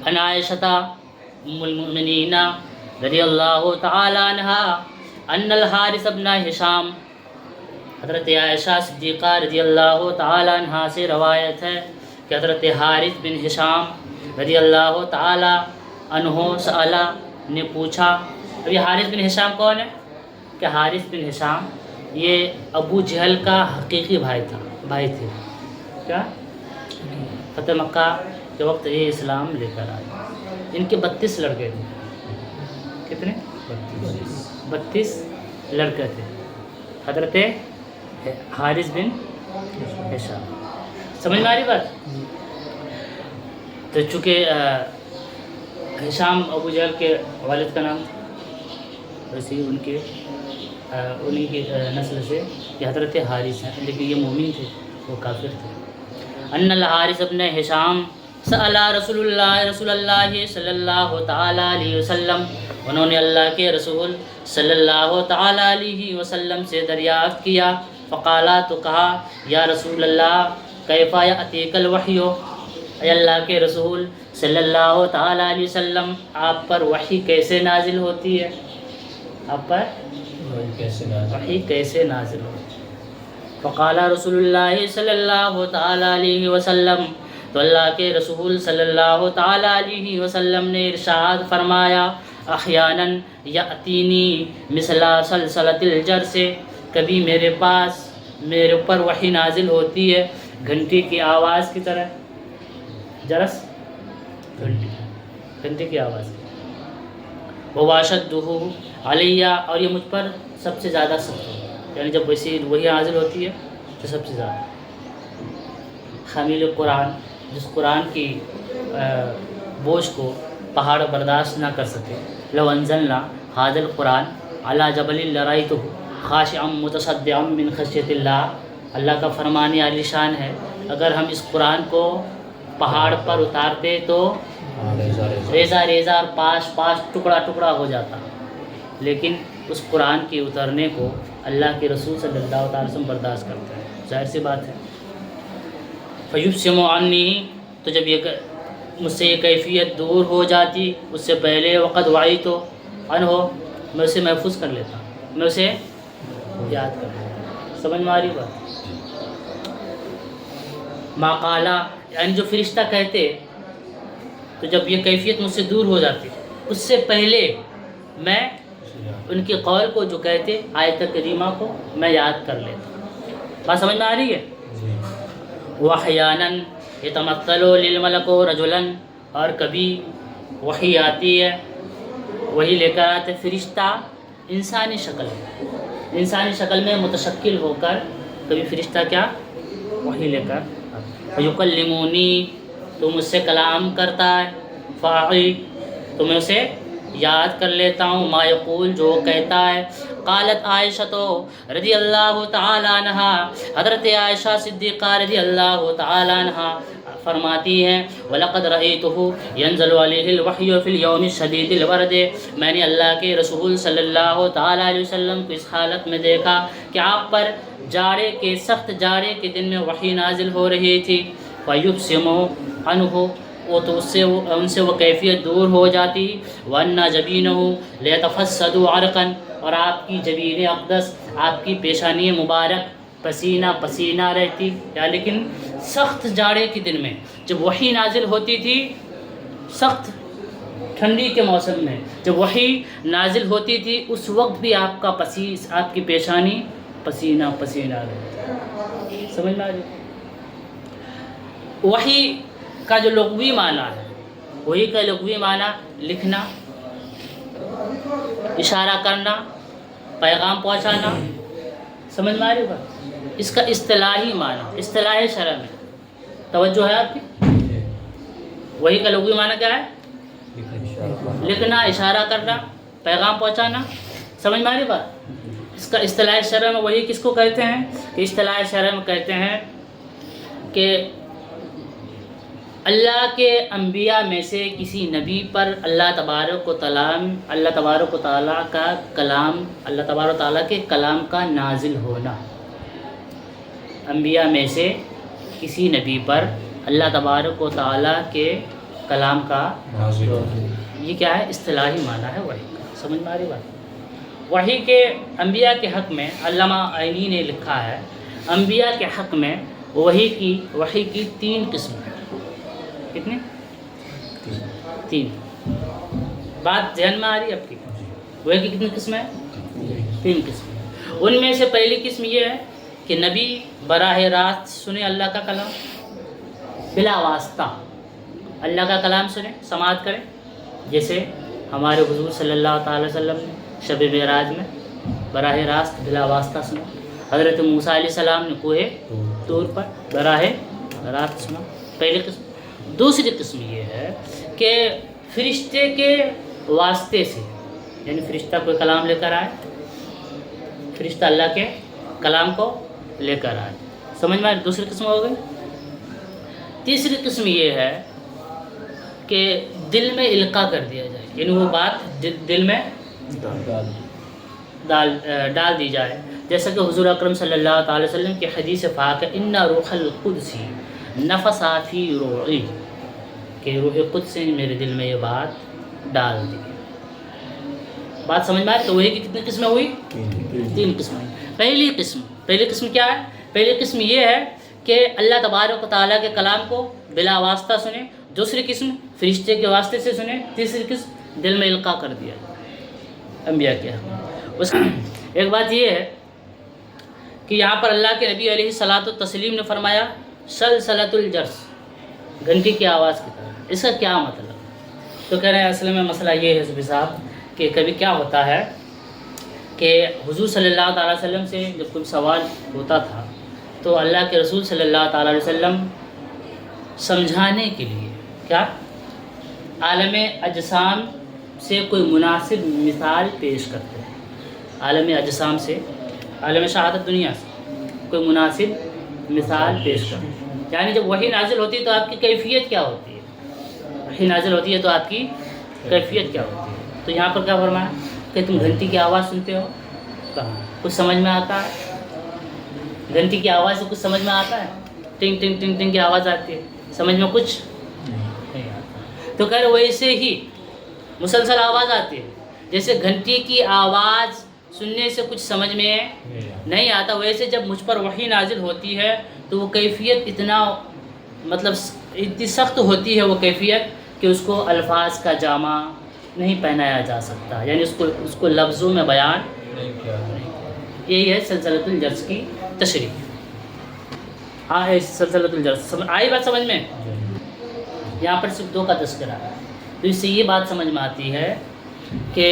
عن عائشة ام المؤمنین رضی اللہ تعالی عنہا ان الحارث بن ہشام، حضرت عائشہ صدیقہ رضی اللہ تعالی عنہا سے روایت ہے کہ حضرت حارث بن ہشام رضی اللہ تعالی عنہ سألہ نے پوچھا. اب یہ حارث بن ہشام کون ہے؟ کہ حارث بن ہشام یہ ابو جہل کا حقیقی بھائی تھے. کیا فتح مکہ کے وقت یہ اسلام لے کر آئے. ان کے 32 لڑکے تھے. کتنے؟ 32 لڑکے تھے حضرت حارث بن ہشام. سمجھ میں آ رہی بات؟ تو چونکہ ہشام ابو جہل کے والد کا نام تھا، ویسے ہی انہی کی نسل سے یہ حضرت حارث ہیں، لیکن یہ مومن تھے، وہ کافر تھے. ان الحارث بن ہشام سأل رسول اللہ صلی اللہ تعالی علیہ وسلم، انہوں نے اللہ کے رسول صلی اللہ تعالی علیہ وسلم سے دریافت کیا. فقالا، تو کہا، یا رسول اللہ کیف یأتیک الوحی، اے اللہ کے رسول صلی اللہ تعالی علیہ وسلم آپ پر وحی کیسے نازل ہوتی ہے؟ آپ پر وحی کیسے نازل ہوتی ہے؟ فقال رسول اللہ صلی اللہ تعالی علیہ وسلم، تو اللہ کے رسول صلی اللہ تعالی علیہ وسلم نے ارشاد فرمایا، احیانا یأتینی مثل سلسلۃ الجرس، کبھی میرے اوپر وحی نازل ہوتی ہے گھنٹی کی آواز کی طرح. جرس گھنٹی کی آواز. واشدہ علیہ، اور یہ مجھ پر سب سے زیادہ سخت ہے، یعنی جب ویسی وحی نازل ہوتی ہے تو سب سے زیادہ. حامل قرآن، جس قرآن کی بوجھ کو پہاڑ برداشت نہ کر سکے. لو انزلنا ھذا القرآن علی جبل لرأیتہ خاشعا متصدعا من خشیۃ اللہ، اللہ کا فرمان عالی شان ہے، اگر ہم اس قرآن کو پہاڑ پر اتارتے تو ریزہ ریزہ اور پاش ٹکڑا ٹکڑا ہو جاتا، لیکن اس قرآن کے اترنے کو اللہ کے رسول صلی اللہ تعالی وسلم برداشت کرتے ہیں. ظاہر سی بات ہے. فیبسم عنی، تو جب یہ مجھ سے یہ کیفیت دور ہو جاتی اس سے پہلے، وقد وعیت عنہ، میں اسے محفوظ کر لیتا، میں اسے یاد کر لیتا. سمجھ میں آ رہی بات؟ ما قالا، یعنی جو فرشتہ کہتے، تو جب یہ کیفیت مجھ سے دور ہو جاتی اس سے پہلے میں ان کے قول کو جو کہتے آیت کریمہ کو میں یاد کر لیتا. بات سمجھ میں آ رہی ہے؟ وَأَحْيَانًا يَتَمَثَّلُ لِلْمَلَكُ رَجُلًا، اور کبھی وحی آتی ہے، وہی لے کر آتے فرشتہ انسانی شکل میں متشکل ہو کر، کبھی فرشتہ کیا وحی لے کر. فَيُكَلِّمُونِي، تو مجھ سے کلام کرتا ہے. فَأَعِي، تو میں اسے یاد کر لیتا ہوں. ما یقول، جو کہتا ہے. قالت عائشہ رضی اللہ تعالی عنہا، حضرت عائشہ صدیقہ رضی اللہ تعالی عنہا فرماتی ہیں، وَلَقَدْ رَأَيْتُهُ يَنزَلُ عَلَيْهِ الْوَحْيُ فِي الْيَوْمِ الشَّدِيدِ الْبَرْدِ، میں نے اللہ کے رسول صلی اللہ تعالی علیہ وسلم کو اس حالت میں دیکھا کہ آپ پر سخت جاڑے کے دن میں وحی نازل ہو رہی تھی. فَيُبْسِمُ عَنْهُ، وہ تو ان سے وہ کیفیت دور ہو جاتی. وَأَنَّ جَبِينَهُ لَيَتَفَسَّدُ عَرْقًا، اور آپ کی جبین اقدس، آپ کی پیشانی مبارک پسینہ رہتی. یا لیکن سخت جاڑے کے دن میں جب وحی نازل ہوتی تھی، سخت ٹھنڈی کے موسم میں جب وحی نازل ہوتی تھی، اس وقت بھی آپ کی پیشانی پسینہ رہتی. سمجھ میں آ رہی؟ وحی کا جو لغوی معنی ہے، وحی کا لغوی معنی لکھنا، اشارہ کرنا، پیغام پہنچانا. سمجھ میں آ رہی بات؟ اس کا اصطلاحی معنی، اصطلاح شرع میں توجہ ہے آپ کی؟ وحی کا لغوی معنی کیا ہے؟ لکھنا، اشارہ کرنا، پیغام پہنچانا. سمجھ میں آ رہی بات؟ اس کا اصطلاح شرع میں وحی کس کو کہتے ہیں؟ کہ اصطلاح شرع میں کہتے ہیں کہ اللہ کے انبیاء میں سے کسی نبی پر اللہ تبارک و تعالیٰ کا کلام، اللہ تبارک و تعالیٰ کے کلام کا نازل ہونا. انبیاء میں سے کسی نبی پر اللہ تبارک و تعالیٰ کے کلام کا نازل جو یہ کیا ہے اصطلاحی معنی ہے وحی کا. سمجھ میں آ رہی بات؟ وحی کے انبیاء کے حق میں علامہ عینی نے لکھا ہے انبیاء کے حق میں وحی کی 3 قسم ہیں. کتنی؟ 3. بات ذہن میں آ رہی ہے آپ کی؟ وحی کی کتنی قسم ہے؟ 3 قسم. ان میں سے پہلی قسم یہ ہے کہ نبی براہ راست سنے اللہ کا کلام بلا واسطہ، اللہ کا کلام سنیں سماعت کریں، جیسے ہمارے حضور صلی اللہ تعالی وسلم نے شب معراج میں براہ راست بلا واسطہ سنا. حضرت موسیٰ علیہ السلام نے کوہ طور پر براہ راست سنا. پہلی قسم. دوسری قسم یہ ہے کہ فرشتے کے واسطے سے، یعنی فرشتہ کوئی کلام لے کر آئے، فرشتہ اللہ کے کلام کو لے کر آئے. سمجھ میں آئے؟ دوسری قسم ہو گئی. تیسری قسم یہ ہے کہ دل میں القاء کر دیا جائے، یعنی وہ بات دل میں ڈال دی جائے، جیسا کہ حضور اکرم صلی اللہ تعالی وسلم کی حدیث پاک ہے ان روح القدس نفث فی روعی، کہ روح قدس نے میرے دل میں یہ بات ڈال دی. بات سمجھ میں آئی؟ تو وہی کی کتنی قسمیں ہوئی؟ 3 قسمیں. پہلی قسم کیا ہے؟ پہلی قسم یہ ہے کہ اللہ تبارک و تعالیٰ کے کلام کو بلا واسطہ سنیں. دوسری قسم فرشتے کے واسطے سے سنیں. تیسری قسم دل میں القاء کر دیا انبیاء کے. اس ایک بات یہ ہے کہ یہاں پر اللہ کے نبی علیہ الصلاۃ والتسلیم نے فرمایا سلسلۃ الجرس، گھنٹی کی آواز کی طرح. اس کا کیا مطلب؟ تو کہہ رہے ہیں اصل میں مسئلہ یہ ہے صبح صاحب کہ کبھی کیا ہوتا ہے کہ حضور صلی اللہ تعالیٰ علیہ وسلم سے جب کوئی سوال ہوتا تھا تو اللہ کے رسول صلی اللہ تعالیٰ علیہ وسلم سمجھانے کے لیے کیا عالم اجسام سے کوئی مناسب مثال پیش کرتے ہیں. عالم اجسام سے، عالم شہادت دنیا سے کوئی مناسب مثال پیش کرتے ہیں. یعنی جب وحی نازل ہوتی ہے تو آپ کی کیفیت کیا ہوتی ہے؟ وحی نازل ہوتی ہے تو آپ کی کیفیت کیا ہوتی ہے؟ تو یہاں پر کیا فرمایا کہ تم گھنٹی کی آواز سنتے ہو، کہاں کچھ سمجھ میں آتا ہے؟ گھنٹی کی آواز سے کچھ سمجھ میں آتا ہے؟ ٹنگ ٹنگ ٹنگ ٹنگ کی آواز آتی ہے، سمجھ میں کچھ نہیں آتا. تو کہہ رہے ویسے ہی مسلسل آواز آتی ہے، جیسے گھنٹی کی آواز سننے سے کچھ سمجھ میں نہیں آتا، ویسے جب مجھ پر وحی نازل ہوتی ہے تو وہ کیفیت اتنی سخت ہوتی ہے وہ کیفیت کہ اس کو الفاظ کا جامع نہیں پہنایا جا سکتا، یعنی اس کو لفظوں میں بیان نہیں. یہی ہے سلسلۃ الجرس کی تشریح. ہاں سلسلۃ الجرس آئی بات سمجھ میں؟ یہاں پر صرف 2 کا تذکرہ ہے. تو اس سے یہ بات سمجھ میں آتی ہے کہ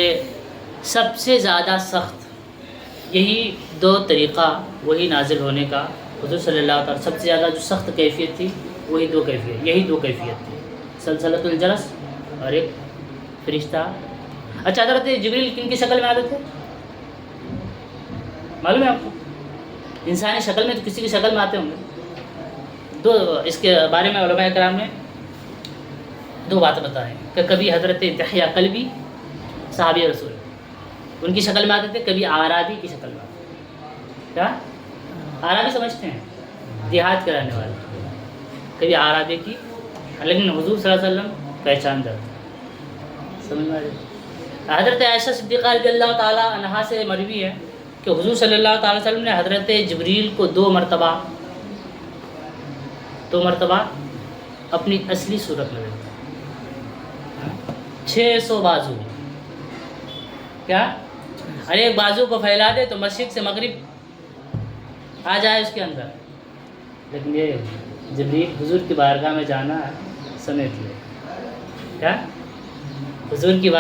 سب سے زیادہ سخت یہی 2 طریقہ وہی نازل ہونے کا. حضور صلی اللہ تعالیٰ سب سے زیادہ جو سخت کیفیت تھی وہی 2 کیفیت، یہی 2 کیفیت تھی، سلسلۃ الجرس اور ایک فرشتہ. اچھا حضرت جبریل کن کی شکل میں آتے تھے معلوم ہے آپ کو؟ انسانی شکل میں تو کسی کی شکل میں آتے ہوں گے. 2 اس کے بارے میں علماء کرام نے 2 باتیں بتائیں کہ کبھی حضرت دحیہ کلبی صحابی رسول ان کی شکل میں آتے تھے، کبھی اعرابی کی شکل میں آتے تھے. کیا اعرابی سمجھتے ہیں؟ دیہات کے رہنے والے. کبھی اعرابی کی، لیکن حضور صلی اللہ علیہ وسلم پہچان جاتے. سمجھ میں آ رہی؟ حضرت عائشہ صدیقہ رضی اللہ تعالیٰ عنہا سے مروی ہے کہ حضور صلی اللہ تعالی وسلم نے حضرت جبریل کو 2 مرتبہ اپنی اصلی صورت میں دیکھا. 600 بازو، کیا ہر ایک بازو کو پھیلا دے تو مشرق سے مغرب آ جائے اس کے اندر. لیکن یہ جبریل حضور کی بارگاہ میں جانا سمیٹ لے. کیا حضور کی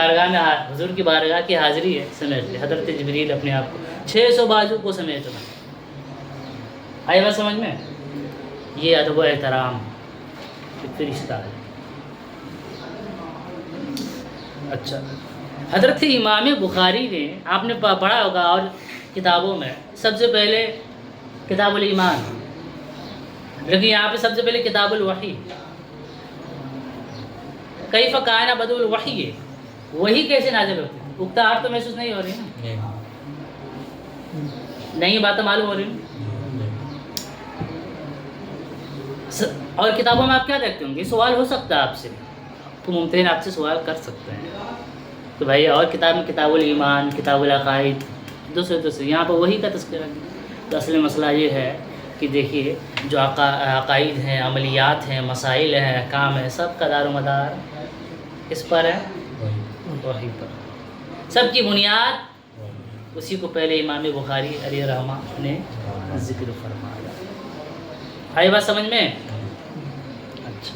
بارگاہ کی حاضری ہے، سمیٹ لے. حضرت جبریل اپنے آپ کو 600 بازو کو سمیٹنا. آئی بات سمجھ میں؟ یہ ادب و احترام فرشتہ ہے. اچھا حضرت امام بخاری نے، آپ نے پڑھا ہوگا اور کتابوں میں، سب سے پہلے کتاب الایمان، لیکن یہاں پہ سب سے پہلے کتاب الوحی. کیف کان بدء الوحی ہے، وہی کیسے نازل ہوتی ہے؟ اکتاہٹ تو محسوس نہیں ہو رہی نا؟ نہیں باتیں معلوم ہو رہی ہیں. اور کتابوں میں آپ کیا دیکھتے ہوں گے؟ سوال ہو سکتا ہے آپ سے، تو ممتحن آپ سے سوال کر سکتے ہیں کہ بھائی اور کتاب میں کتاب الایمان، کتاب العقائد، دوسرے یہاں پہ وہی کا تذکرہ ہے۔ تو اصل مسئلہ یہ ہے کہ دیکھیے جو عقائد ہیں، عملیات ہیں، مسائل ہیں، احکام ہیں، سب کا دار و مدار اس پر ہے، وحی پر۔ سب کی بنیاد اسی کو پہلے امام بخاری علیہ رحمہ نے ذکر فرمایا۔ آئی بات سمجھ میں؟ اچھا،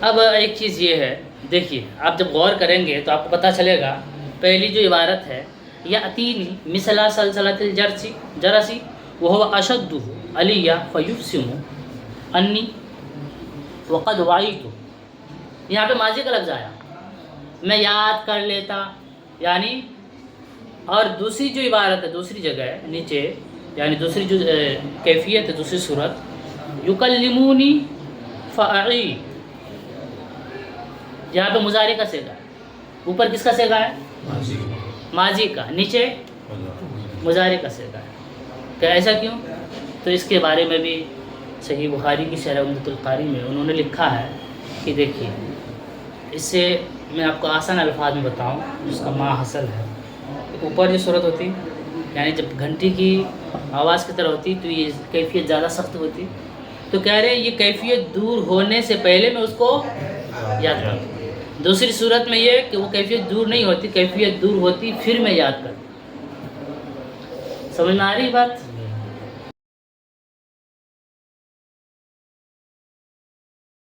اب ایک چیز یہ ہے، دیکھیے آپ جب غور کریں گے تو آپ کو پتہ چلے گا، پہلی جو عبارت ہے یأتینی مثل سلسلۃ الجرسی وہو اشد علی فیفسم انی وقد وعیت، یہاں پہ ماضی کا لفظ آیا، میں یاد کر لیتا، یعنی اور دوسری جو عبارت ہے دوسری جگہ ہے نیچے، یعنی دوسری جو کیفیت ہے دوسری صورت، یکلمونی فاعی، یہاں پہ مضارع کا صیغہ ہے، اوپر کس کا صیغہ ہے؟ ماضی کا، نیچے مضارع کا صیغہ ہے۔ کہ ایسا کیوں؟ تو اس کے بارے میں بھی صحیح بخاری کی شرح عمدۃ القاری میں انہوں نے لکھا ہے کہ دیکھیے، اس سے میں آپ کو آسان الفاظ میں بتاؤں جس کا ما حاصل ہے، اوپر جو صورت ہوتی یعنی جب گھنٹی کی آواز کی طرح ہوتی تو یہ کیفیت زیادہ سخت ہوتی، تو کہہ رہے ہیں یہ کیفیت دور ہونے سے پہلے میں اس کو یاد کرتا ہوں۔ دوسری صورت میں یہ کہ وہ کیفیت دور نہیں ہوتی، کیفیت دور ہوتی پھر میں یاد کرتا ہوں۔ سمجھ میں آ رہی بات؟